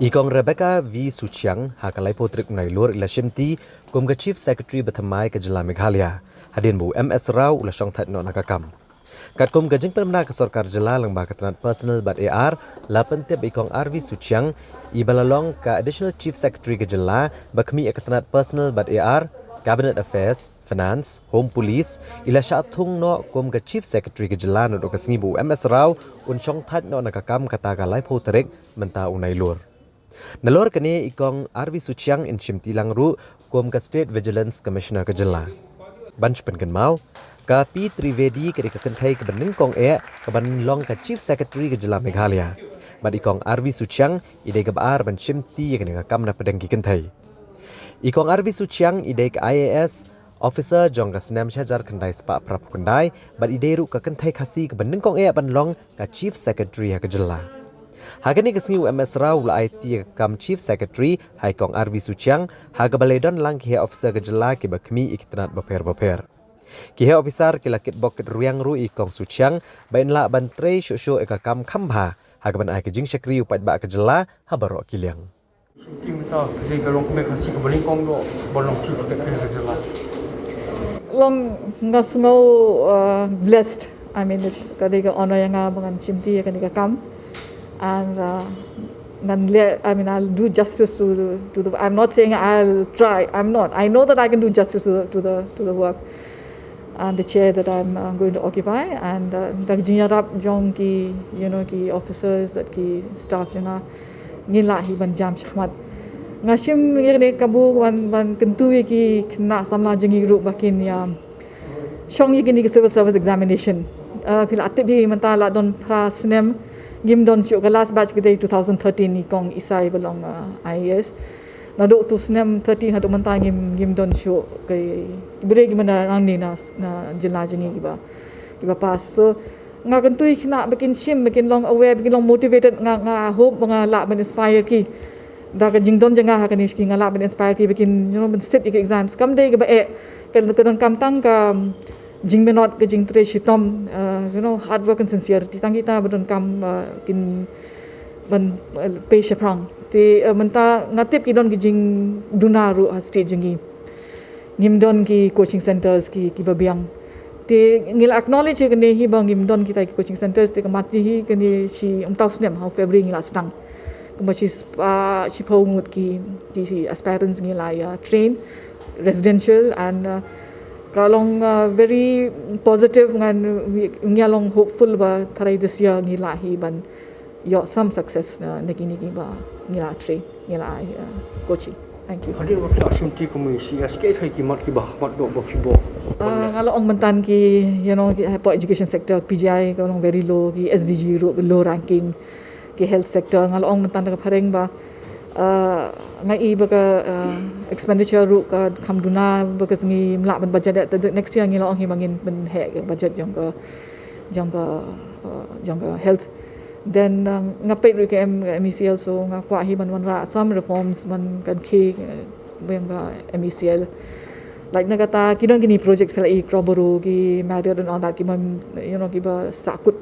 Ikong Rebecca V. Suchiang, hakalai potrik nailur ila shimti, kum ka Chief Secretary Batamai ke Jela Meghalaya. Hadin bu MS Rao ula syong tat no nakakam. Kat kum gajing permena ke Sorkar Jela lang ba ketenat personal bat AR, lapan tiap ikong RV Suchiang, ibalalong ka Additional Chief Secretary ke Jela, bakmi ketenat personal bat AR, Cabinet Affairs, Finance, Home Police, ila syatung no kum ka Chief Secretary ke Jela no ka sengibu MS Rao, un syong tat no nakakam kata kalai potrik menta unailur. Nalor kini ikong RV Suchiang in Shimtilang Ru kum ka State Vigilance Commissioner ke Jela. Banch penken mau ka P Trivedi ke kenthai ke bening kong ke long ka Chief Secretary ke Jela Meghalaya. Bad ikong RV Suchiang ide ke bar ban Shimti ke ka kam na pedang ki kenthai. Ikong RV Suchiang ide ke IAS Officer jong ka senam syajar kendai spa prap kendai bad ide ru ka kenthai khasi ke bening kong ban long ka Chief Secretary ke Jela. Hagani kesengi MS Rao la IT kam Chief Secretary hai kong RV Suchiang haga baledon lang ki officer ke Jela ki bakmi ikitnat baper. Ki officer ki lakit bokit ruyang ru ikong Suchiang bain la ban tre syo eka kam khamba haga ban ai ke jing sekri upat ba ke Jela habaro kiliang. Long ngasmo blessed. I mean it's kadiga honor yang abangan chimti kadiga kam. And I'll do justice to the. I'm not saying I'll try. I'm not. I know that I can do justice to the work and the chair that I'm going to occupy. And the jinyarap jong ki ki officers that ki staff janga ngila hi ban jam chkhmat. Ngashim yene kabu ban kentu ki kena samla jengi group bakin ya. Shong yini ki civil service examination. Pila atip hi mentala don pra snem. Gim don syuk ke last batch kita 2013 ni kong isai belong IAS. Naduk tu senem 13 haduk mentang gim don syuk ke beri gimana nang ni na Jela jeni kiba pas. So nga kentui kena bikin shim bikin long aware bikin long motivated nga hope nga la ben inspire ki. Da ka jing don jengah ka ni ki nga la ben inspire ki bikin ben sit ik exams. Kam day ke ba kan kam tang ka jing menot ke jing tre shitom hard work and sincerity tang kita bedon kam kin ban pesha prang ti menta ngatip ki don ki jing dunaru stage jingi ngim don ki coaching centers ki babiang ti ngil acknowledge ke ne hi bang ngim don kita ki coaching centers ti kamati hi ke ni shi taus nem how February ngila stang kuma shi phongut ki aspirants ngila ya train residential and kalong very positive ngan ngalong hopeful ba tharai this year ngilahi ban yo some success niki ba ngila ngila coaching. Thank you. Hadir waktu asumti komisi SK thai ki mat ki bah mat do fibo ngalong mentan ki ki education sector PGI kalong very low ki SDG low ranking ki health sector ngalong mentan ka phareng ba ngai baka expenditure ru ka kamduna baka sengi mlak ban budget next year ngi laong hi mangin ben he budget jong ka health then ngapai ru ke MECL so ngakwa hi ban ra some reforms man kan ki ben ka MECL like nagata kidon kini project fela I kroboro ki matter and all that ki man ki ba sakut.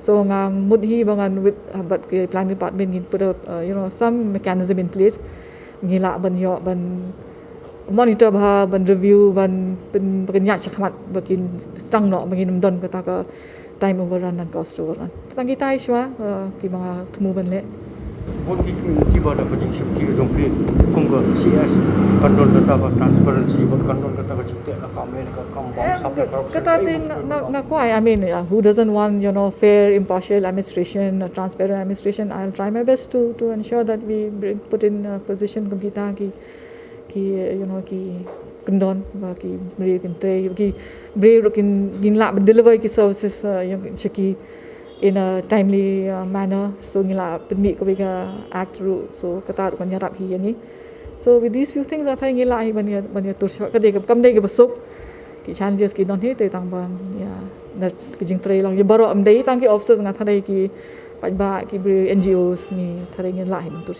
So ngang mudhi bangan with but the planning department need put up some mechanism in place ngila ban monitor bah ban review ban penyak chakmat bakin stang no bangin don kata ka time overrun and cost overrun tang kita iswa ki mga tumu ban le bon ki community ba da bajing safety jong pri kongga CS control data ba transparency ba control data ka chite la ka America kam bom supply corruption kata tin na kwai I mean who doesn't want fair impartial administration transparent administration. I'll try my best to ensure that we put in position kum kita ki ki kendon ba ki beri kintre ki beri kin la deliver ki services yang cheki in a timely manner. So ngila permit ko bega act ru so kata kan nyarap hi ni. So with these few things I think ngila hi ban tur ka de kam de ke basuk ki challenges ki don he te tang bang ya na ki jing tre long ye baro am dei tang ki officers nga thadai ki pa ba ki NGOs ni thadai ngila hi tur